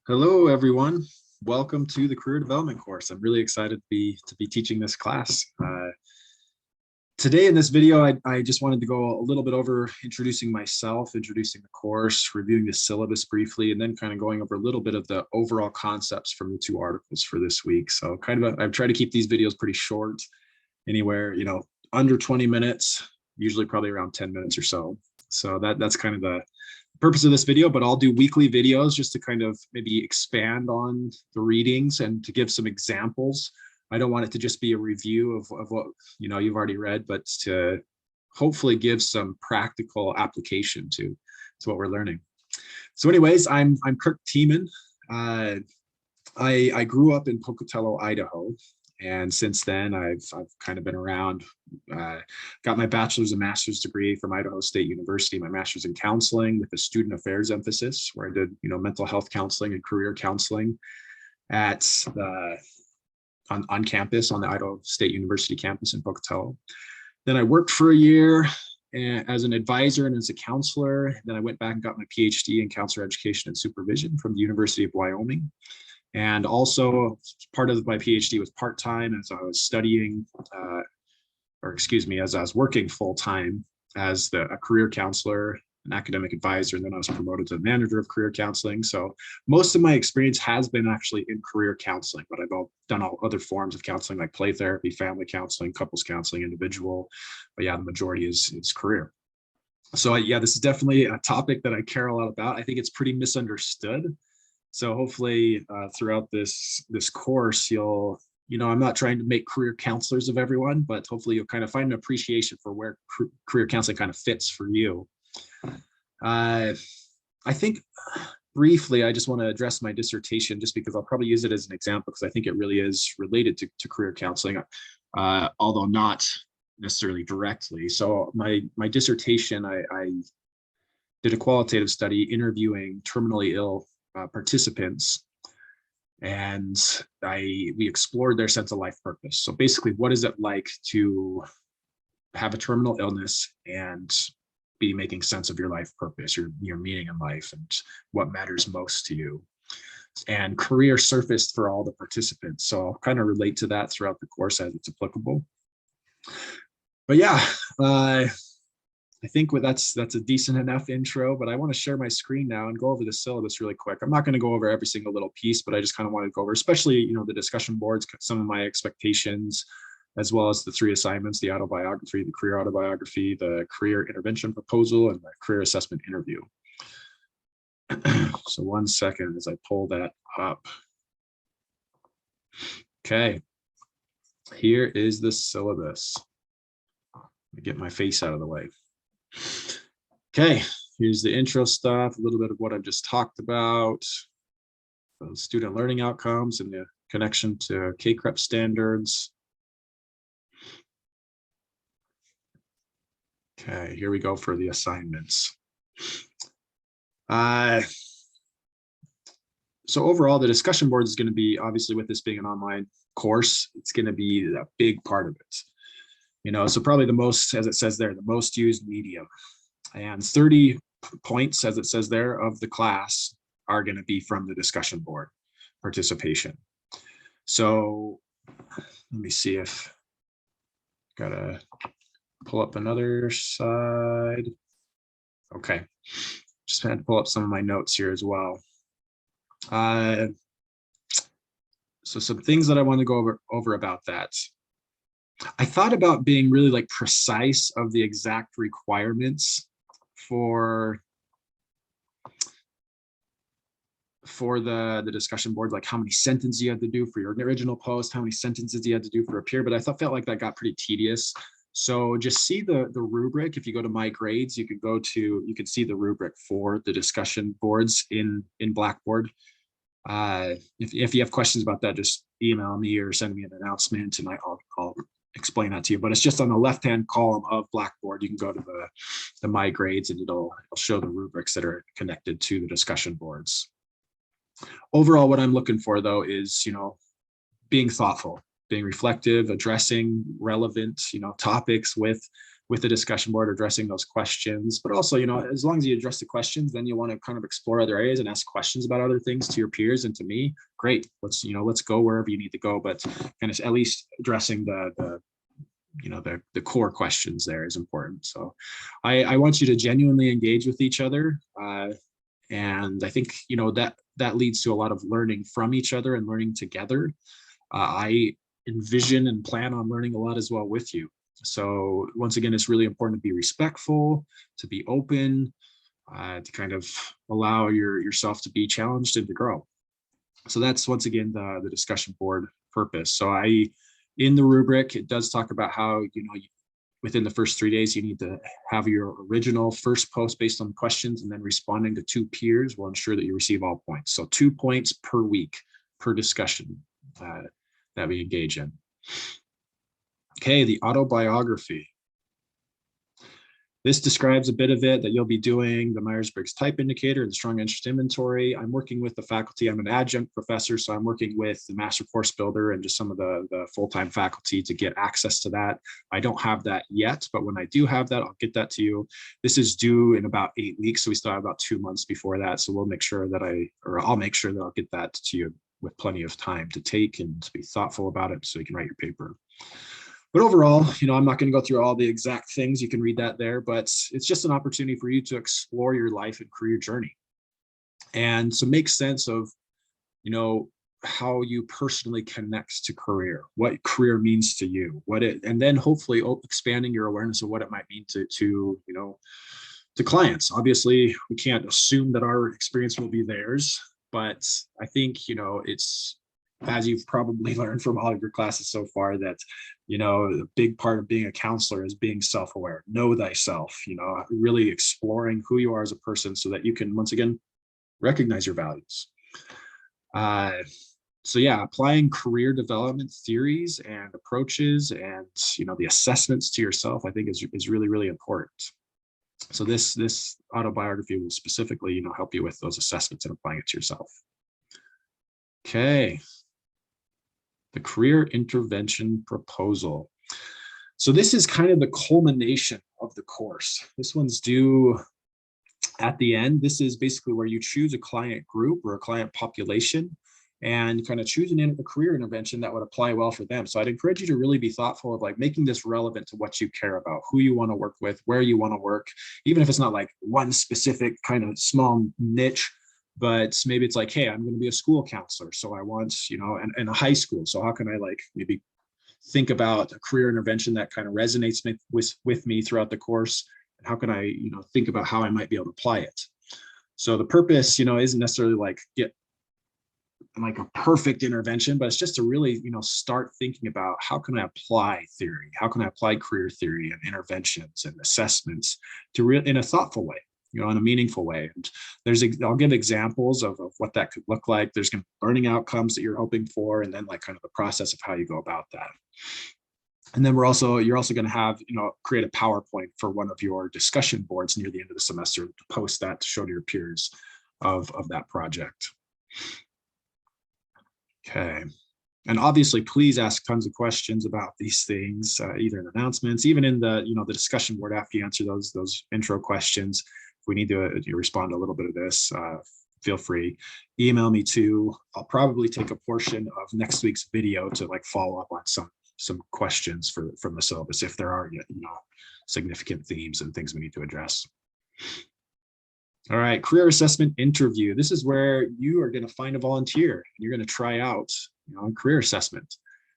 Hello, everyone. Welcome to the career development course. I'm really excited to be teaching this class. Today in this video, I just wanted to go a little bit over introducing myself, introducing the course, reviewing the syllabus briefly, and then kind of going over a little bit of the overall concepts from the two articles for this week. So I've tried to keep these videos pretty short, anywhere, under 20 minutes, usually probably around 10 minutes or so. So that's kind of the purpose of this video, but I'll do weekly videos just to kind of maybe expand on the readings and to give some examples. I don't want it to just be a review of what you've already read, but to hopefully give some practical application to what we're learning. So anyways, I'm Kirk Tiemann. I grew up in Pocatello, Idaho. And since then, I've kind of been around, got my bachelor's and master's degree from Idaho State University, my master's in counseling with a student affairs emphasis, where I did, mental health counseling and career counseling at on campus, on the Idaho State University campus in Pocatello. Then I worked for a year as an advisor and as a counselor. Then I went back and got my PhD in counselor education and supervision from the University of Wyoming. And also part of my PhD was part-time as I was studying, as I was working full-time as a career counselor, an academic advisor, and then I was promoted to manager of career counseling. So most of my experience has been actually in career counseling, but I've done all other forms of counseling like play therapy, family counseling, couples counseling, individual. But yeah, the majority is career. So yeah, this is definitely a topic that I care a lot about. I think it's pretty misunderstood. So hopefully throughout this course, I'm not trying to make career counselors of everyone, but hopefully you'll kind of find an appreciation for where career counseling kind of fits for you. I think briefly, I just want to address my dissertation just because I'll probably use it as an example because I think it really is related to career counseling, although not necessarily directly. So my dissertation, I did a qualitative study interviewing terminally ill participants, and we explored their sense of life purpose. So basically, what is it like to have a terminal illness and be making sense of your life purpose, your meaning in life, and what matters most to you? And career surfaced for all the participants. So I'll kind of relate to that throughout the course as it's applicable. But yeah, I think that's a decent enough intro, but I want to share my screen now and go over the syllabus really quick. I'm not going to go over every single little piece, but I just kind of want to go over, especially, the discussion boards, some of my expectations, as well as the 3 assignments, the autobiography, the career autobiography, the career intervention proposal, and the career assessment interview. So 1 second as I pull that up. Okay, here is the syllabus. Let me get my face out of the way. Okay, here's the intro stuff, a little bit of what I've just talked about, the student learning outcomes and the connection to CACREP standards. Okay, here we go for the assignments. So overall, the discussion board is going to be, obviously with this being an online course, it's going to be a big part of it. So probably the most, as it says there, the most used medium. And 30 points, as it says there, of the class are going to be from the discussion board participation. So let me see if got to pull up another side. Okay, just had to pull up some of my notes here as well. So some things that I want to go over about that. I thought about being really precise of the exact requirements for the discussion board, like how many sentences you had to do for your original post, how many sentences you had to do for a peer, but I felt like that got pretty tedious. So just see the rubric. If you go to my grades, you can see the rubric for the discussion boards in Blackboard. If you have questions about that, just email me or send me an announcement and I'll explain that to you. But it's just on the left-hand column of Blackboard. You can go to the My Grades and it'll show the rubrics that are connected to the discussion boards. Overall, what I'm looking for though is, being thoughtful, being reflective, addressing relevant, topics with with the discussion board, addressing those questions. But also, as long as you address the questions, then you want to kind of explore other areas and ask questions about other things to your peers and to me. Great, let's go wherever you need to go, but kind of at least addressing the core questions there is important. So I want you to genuinely engage with each other. And I think, that leads to a lot of learning from each other and learning together. I envision and plan on learning a lot as well with you. So once again, it's really important to be respectful, to be open, to kind of allow yourself to be challenged and to grow. So that's once again the discussion board purpose. So in the rubric, it does talk about how, within the first 3 days, you need to have your original first post based on questions, and then responding to 2 peers will ensure that you receive all points. So 2 points per week per discussion that we engage in. Okay, the autobiography. This describes a bit of it that you'll be doing, the Myers-Briggs type indicator and the strong interest inventory. I'm working with the faculty. I'm an adjunct professor, so I'm working with the master course builder and just some of the full-time faculty to get access to that. I don't have that yet, but when I do have that, I'll get that to you. This is due in about 8 weeks, so we still have about 2 months before that. So we'll make sure that I'll make sure that I'll get that to you with plenty of time to take and to be thoughtful about it so you can write your paper. But overall, I'm not going to go through all the exact things. You can read that there, but it's just an opportunity for you to explore your life and career journey and to make sense of, how you personally connect to career, what career means to you, and then hopefully expanding your awareness of what it might mean to clients. Obviously, we can't assume that our experience will be theirs, but I think, it's, as you've probably learned from all of your classes so far, that, a big part of being a counselor is being self-aware, know thyself, really exploring who you are as a person so that you can, once again, recognize your values. So yeah, applying career development theories and approaches and, the assessments to yourself, I think is really, really important. So this autobiography will specifically, help you with those assessments and applying it to yourself. Okay. The career intervention proposal. So this is kind of the culmination of the course. This one's due at the end. This is basically where you choose a client group or a client population and kind of choose a career intervention that would apply well for them. So I'd encourage you to really be thoughtful of making this relevant to what you care about, who you want to work with, where you want to work, even if it's not one specific kind of small niche. But maybe it's hey, I'm going to be a school counselor. So I want, in a high school. So how can I maybe think about a career intervention that kind of resonates with me throughout the course? And how can I, think about how I might be able to apply it? So the purpose, isn't necessarily get a perfect intervention, but it's just to really, start thinking about how can I apply theory? How can I apply career theory and interventions and assessments in a thoughtful way? In a meaningful way. And I'll give examples of what that could look like. There's going to be learning outcomes that you're hoping for, and then kind of the process of how you go about that. And then you're also going to have, create a PowerPoint for one of your discussion boards near the end of the semester to post that to show to your peers of that project. Okay. And obviously, please ask tons of questions about these things, either in announcements, even in the, the discussion board after you answer those intro questions. We need to respond to a little bit of this, feel free. Email me too. I'll probably take a portion of next week's video to follow up on some questions from the syllabus if there are significant themes and things we need to address. All right, career assessment interview. This is where you are going to find a volunteer and you're going to try out career assessment.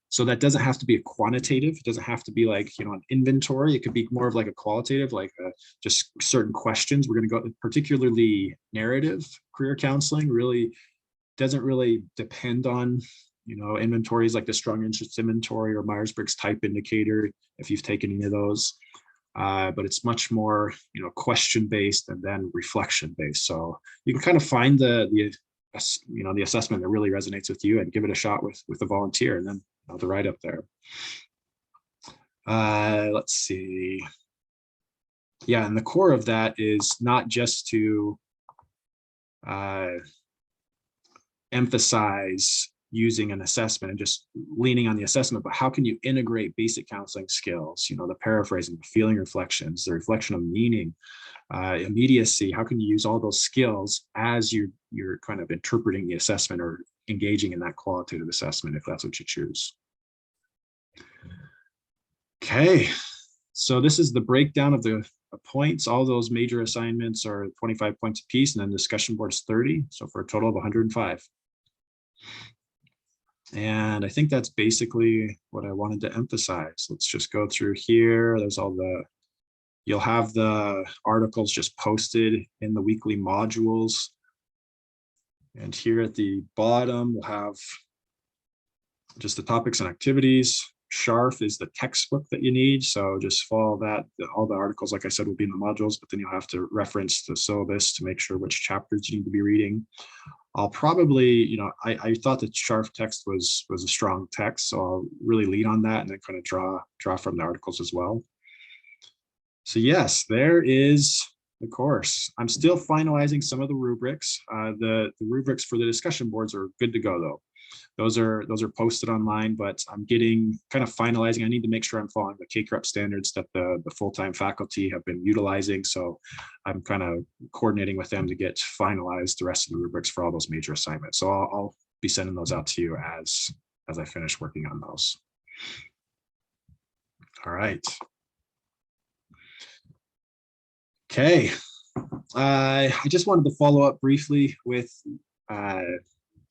So that doesn't have to be a quantitative. It doesn't have to be an inventory. It could be more of a qualitative, just certain questions. We're going to go, particularly narrative career counseling doesn't really depend on, inventories like the strong interest inventory or Myers-Briggs type indicator, if you've taken any of those. But it's much more, question-based and then reflection-based. So you can kind of find the assessment that really resonates with you and give it a shot with a volunteer, and then the write-up there. Let's see. Yeah, and the core of that is not just to emphasize using an assessment and just leaning on the assessment, but how can you integrate basic counseling skills, the paraphrasing, the feeling reflections, the reflection of meaning, immediacy. How can you use all those skills as you're kind of interpreting the assessment or engaging in that qualitative assessment, if that's what you choose. Okay, so this is the breakdown of the points. All those major assignments are 25 points apiece, and then discussion board's 30, so for a total of 105. And I think that's basically what I wanted to emphasize. Let's just go through here. There's all the, you'll have the articles just posted in the weekly modules. And here at the bottom, we'll have just the topics and activities. SHARF is the textbook that you need. So just follow that. All the articles, like I said, will be in the modules, but then you'll have to reference the syllabus to make sure which chapters you need to be reading. I'll probably, I thought the SHARF text was a strong text, so I'll really lean on that and then kind of draw from the articles as well. So yes, there is the course. I'm still finalizing some of the rubrics. The rubrics for the discussion boards are good to go though. Those are posted online, but I'm getting kind of finalizing. I need to make sure I'm following the K-CREP standards that the full-time faculty have been utilizing. So I'm kind of coordinating with them to get finalized the rest of the rubrics for all those major assignments. So I'll be sending those out to you as I finish working on those. All right. Okay. I just wanted to follow up briefly with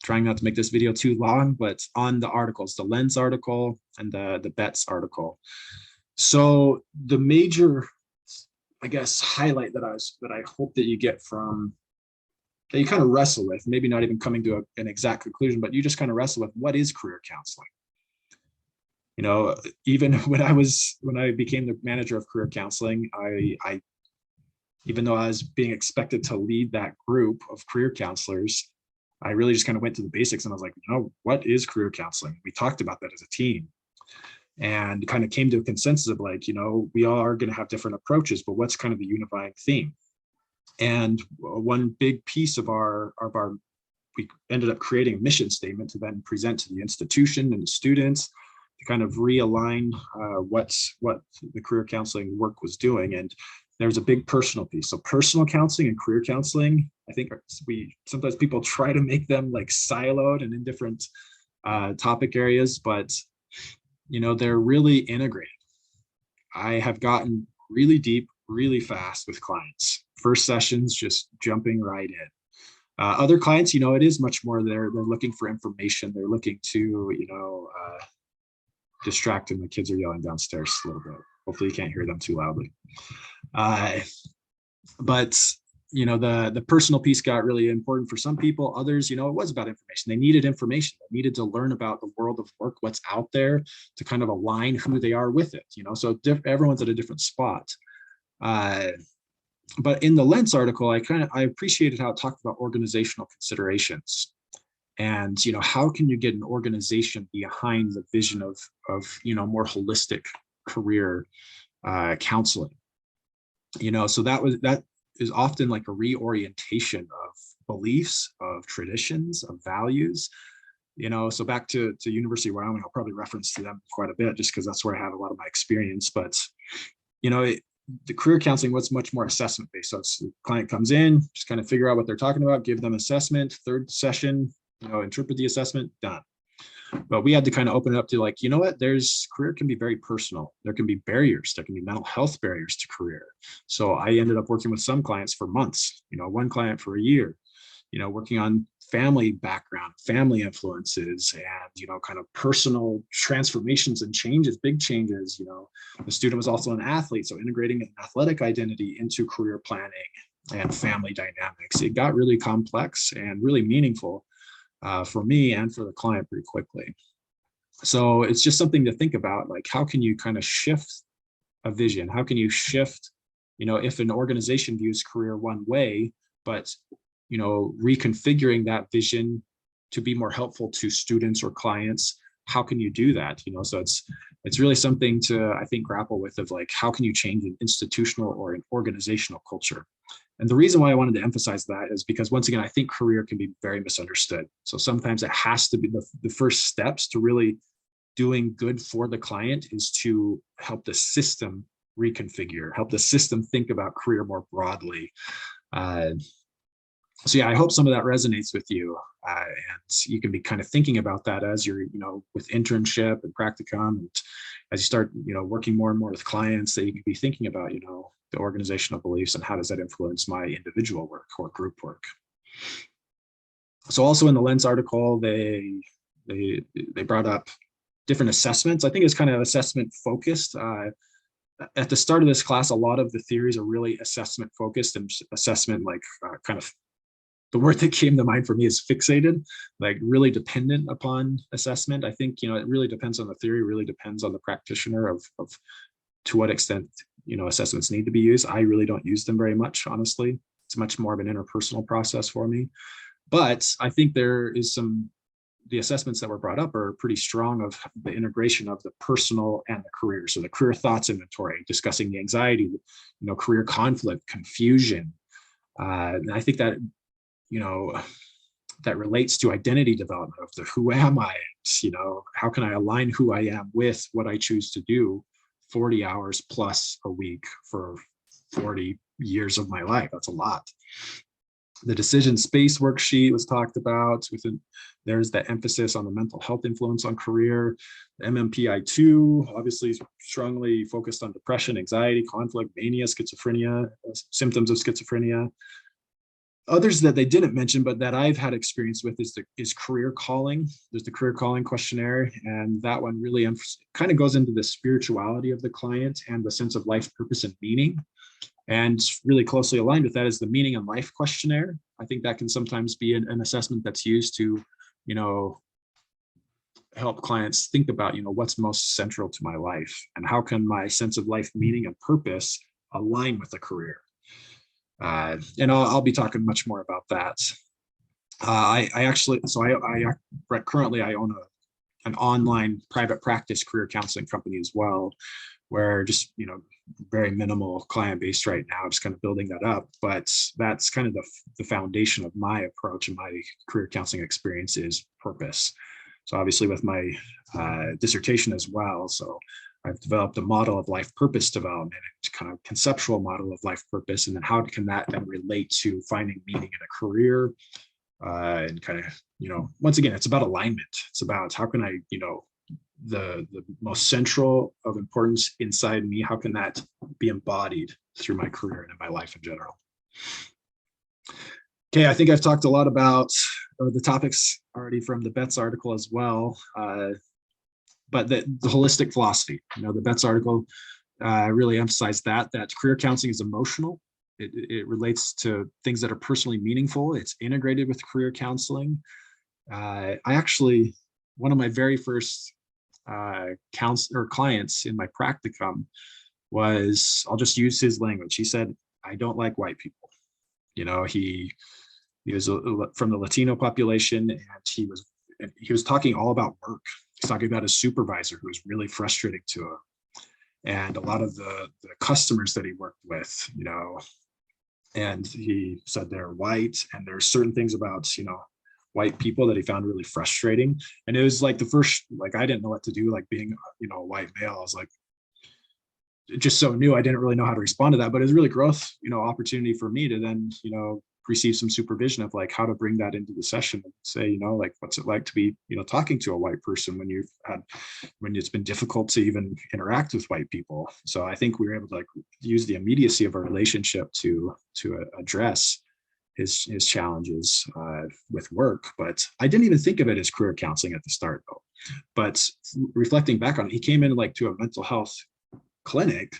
trying not to make this video too long, but on the articles, the Lens article and the Betts article. So the major, I guess, highlight that I hope that you get from, that you kind of wrestle with, maybe not even coming to an exact conclusion, but you just kind of wrestle with, what is career counseling? Even when I became the manager of career counseling, I even though I was being expected to lead that group of career counselors, I really just kind of went to the basics and I was like, what is career counseling? We talked about that as a team and kind of came to a consensus of like, we all are going to have different approaches, but what's kind of the unifying theme? And one big piece of we ended up creating a mission statement to then present to the institution and the students to kind of realign what the career counseling work was doing. And there's a big personal piece. So personal counseling and career counseling, I think sometimes people try to make them like siloed and in different topic areas, but they're really integrated. I have gotten really deep, really fast with clients. First sessions, just jumping right in. Other clients, it is much more, they're looking for information. They're looking to, distract them. The kids are yelling downstairs a little bit. Hopefully you can't hear them too loudly. But the personal piece got really important for some people. Others, it was about information. They needed information. They needed to learn about the world of work, what's out there, to kind of align who they are with it. So everyone's at a different spot. But in the Lens article, I appreciated how it talked about organizational considerations. And how can you get an organization behind the vision of more holistic career counseling? So that is often like a reorientation of beliefs, of traditions, of values. So back to University of Wyoming, I'll probably reference to them quite a bit just because that's where I have a lot of my experience. But the career counseling was much more assessment based. So the client comes in, just kind of figure out what they're talking about, give them assessment. Third session, interpret the assessment, done. But we had to kind of open it up to like, career can be very personal. There can be barriers. There can be mental health barriers to career. So I ended up working with some clients for months, one client for a year, working on family background, family influences, and, kind of personal transformations and changes, big changes. The student was also an athlete. So integrating an athletic identity into career planning and family dynamics, it got really complex and really meaningful for me and for the client pretty quickly. So it's just something to think about, like, how can you kind of shift a vision? How can you shift, if an organization views career one way, but, reconfiguring that vision to be more helpful to students or clients, how can you do that? So it's really something to, I think, grapple with, of like, how can you change an institutional or an organizational culture? And the reason why I wanted to emphasize that is because, once again, I think career can be very misunderstood. So sometimes it has to be the first steps to really doing good for the client is to help the system reconfigure, help the system think about career more broadly. So yeah, I hope some of that resonates with you, and you can be kind of thinking about that as you're, with internship and practicum, and as you start, working more and more with clients, that you can be thinking about, the organizational beliefs and how does that influence my individual work or group work. So also in the Lens article, they brought up different assessments. I think it's kind of assessment focused. At the start of this class, a lot of the theories are really assessment focused, and assessment, like kind of the word that came to mind for me is fixated, like really dependent upon assessment. I think, it really depends on the theory, really depends on the practitioner of to what extent, assessments need to be used. I really don't use them very much, honestly. It's much more of an interpersonal process for me. But I think there is the assessments that were brought up are pretty strong of the integration of the personal and the career. So the career thoughts inventory, discussing the anxiety, career conflict, confusion. And I think that, that relates to identity development of the who am I, how can I align who I am with what I choose to do 40 hours plus a week for 40 years of my life. That's a lot. The decision space worksheet was talked about. There's the emphasis on the mental health influence on career. The MMPI-2, obviously strongly focused on depression, anxiety, conflict, mania, schizophrenia, symptoms of schizophrenia. Others that they didn't mention, but that I've had experience with is career calling. There's the career calling questionnaire, and that one really kind of goes into the spirituality of the client and the sense of life purpose and meaning. And really closely aligned with that is the meaning and life questionnaire. I think that can sometimes be an assessment that's used to, help clients think about, what's most central to my life and how can my sense of life meaning and purpose align with a career. And I'll be talking much more about that. Currently I own an online private practice career counseling company as well, where just, very minimal client base right now, just kind of building that up. But that's kind of the foundation of my approach and my career counseling experience is purpose. So obviously with my dissertation as well, so I've developed a model of life purpose development, kind of conceptual model of life purpose, and then how can that then relate to finding meaning in a career, and kind of, once again, it's about alignment. It's about how can I, the most central of importance inside me, how can that be embodied through my career and in my life in general. Okay, I think I've talked a lot about the topics already from the Betts article as well. But the holistic philosophy, the Betts article really emphasized that career counseling is emotional. It relates to things that are personally meaningful. It's integrated with career counseling. One of my very first clients in my practicum was, I'll just use his language. He said, "I don't like white people." He was from the Latino population, and he was talking all about work. He's talking about his supervisor who was really frustrating to him, and a lot of the customers that he worked with, and he said they're white, and there's certain things about, white people that he found really frustrating. And it was like the first, I didn't know what to do, being, a white male. I was like, just so new, I didn't really know how to respond to that, but it was really growth, opportunity for me to then, receive some supervision of how to bring that into the session and say, what's it like to be, talking to a white person when it's been difficult to even interact with white people. So I think we were able to use the immediacy of our relationship to address his challenges with work. But I didn't even think of it as career counseling at the start though. But reflecting back on it, he came in to a mental health clinic,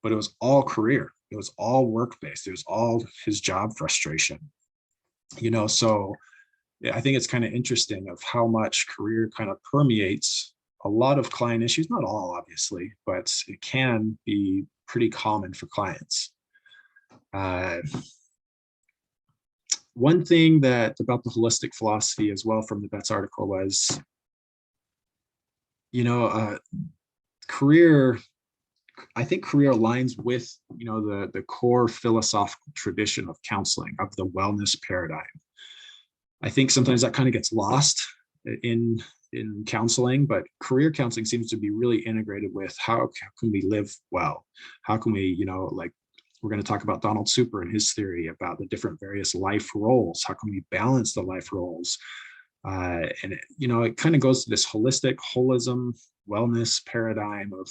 but it was all career. It was all work-based. It was all his job frustration. So I think it's kind of interesting of how much career kind of permeates a lot of client issues, not all obviously, but it can be pretty common for clients. One thing about the holistic philosophy as well from the Betts article was, career I think career aligns with, the core philosophical tradition of counseling, of the wellness paradigm. I think sometimes that kind of gets lost in counseling, but career counseling seems to be really integrated with how can we live well? How can we, like we're going to talk about Donald Super and his theory about the different various life roles. How can we balance the life roles? And it kind of goes to this holism, wellness paradigm of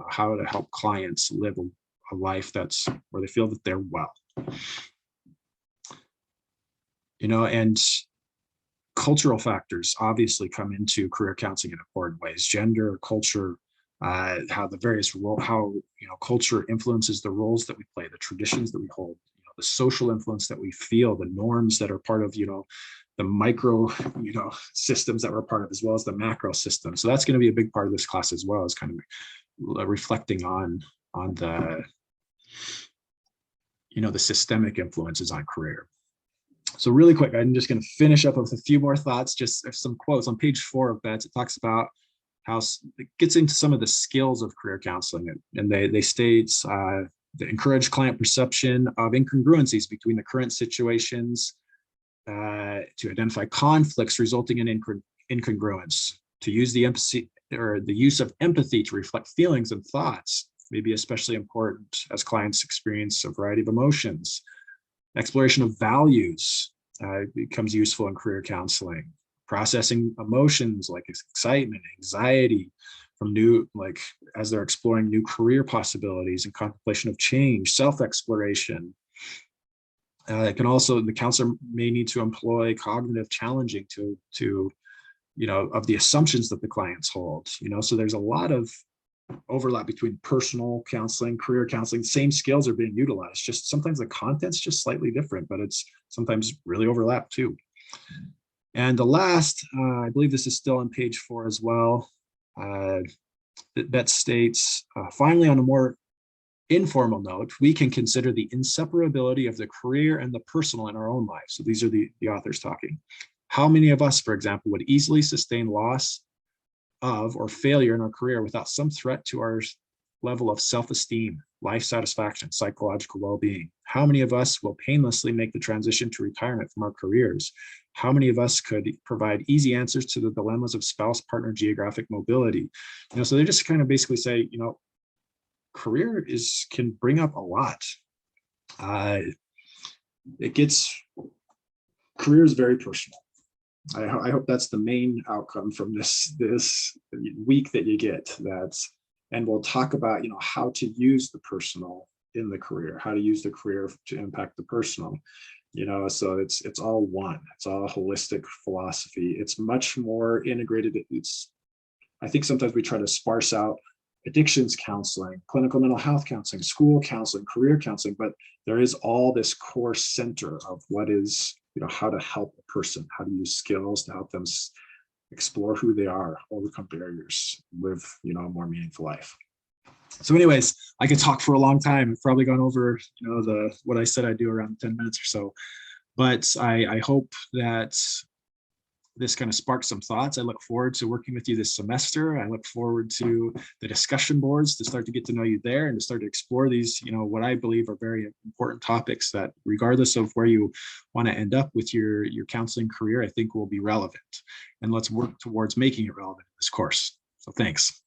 how to help clients live a life that's where they feel that they're well. And cultural factors obviously come into career counseling in important ways. Gender, culture, how the various how culture influences the roles that we play, the traditions that we hold, the social influence that we feel, the norms that are part of the micro systems that we're part of, as well as the macro system. So that's going to be a big part of this class as well, as kind of reflecting on the the systemic influences on career. So really quick, I'm just going to finish up with a few more thoughts, just some quotes. On page 4 of that, it talks about how it gets into some of the skills of career counseling. And they state they encourage client perception of incongruencies between the current situations, to identify conflicts resulting in incongruence, to use the empathy or the use of empathy to reflect feelings and thoughts, may be especially important as clients experience a variety of emotions. Exploration of values becomes useful in career counseling. Processing emotions like excitement, anxiety from as they're exploring new career possibilities, and contemplation of change, self-exploration. It can also, the counselor may need to employ cognitive challenging to of the assumptions that the clients hold. So there's a lot of overlap between personal counseling, career counseling. Same skills are being utilized, just sometimes the content's just slightly different, but it's sometimes really overlap too. And the last, I believe this is still on page 4 as well, that states, finally, on a more informal note, we can consider the inseparability of the career and the personal in our own lives. So these are the authors talking. How many of us, for example, would easily sustain loss of or failure in our career without some threat to our level of self-esteem, life satisfaction, psychological well-being? How many of us will painlessly make the transition to retirement from our careers? How many of us could provide easy answers to the dilemmas of spouse, partner, geographic mobility? So they just kind of basically say, career can bring up a lot. Career is very personal. I hope that's the main outcome from this week that you get. And we'll talk about how to use the personal in the career, how to use the career to impact the personal. So it's all one. It's all holistic philosophy. It's much more integrated. I think sometimes we try to sparse out addictions counseling, clinical mental health counseling, school counseling, career counseling, but there is all this core center of what is, how to help a person, how to use skills to help them explore who they are, overcome barriers, live, a more meaningful life. So anyways, I could talk for a long time. I've probably gone over, what I said I'd do around 10 minutes or so, but I hope that this kind of sparked some thoughts. I look forward to working with you this semester. I look forward to the discussion boards to start to get to know you there and to start to explore these, what I believe are very important topics that, regardless of where you want to end up with your counseling career, I think will be relevant. And let's work towards making it relevant in this course. So thanks.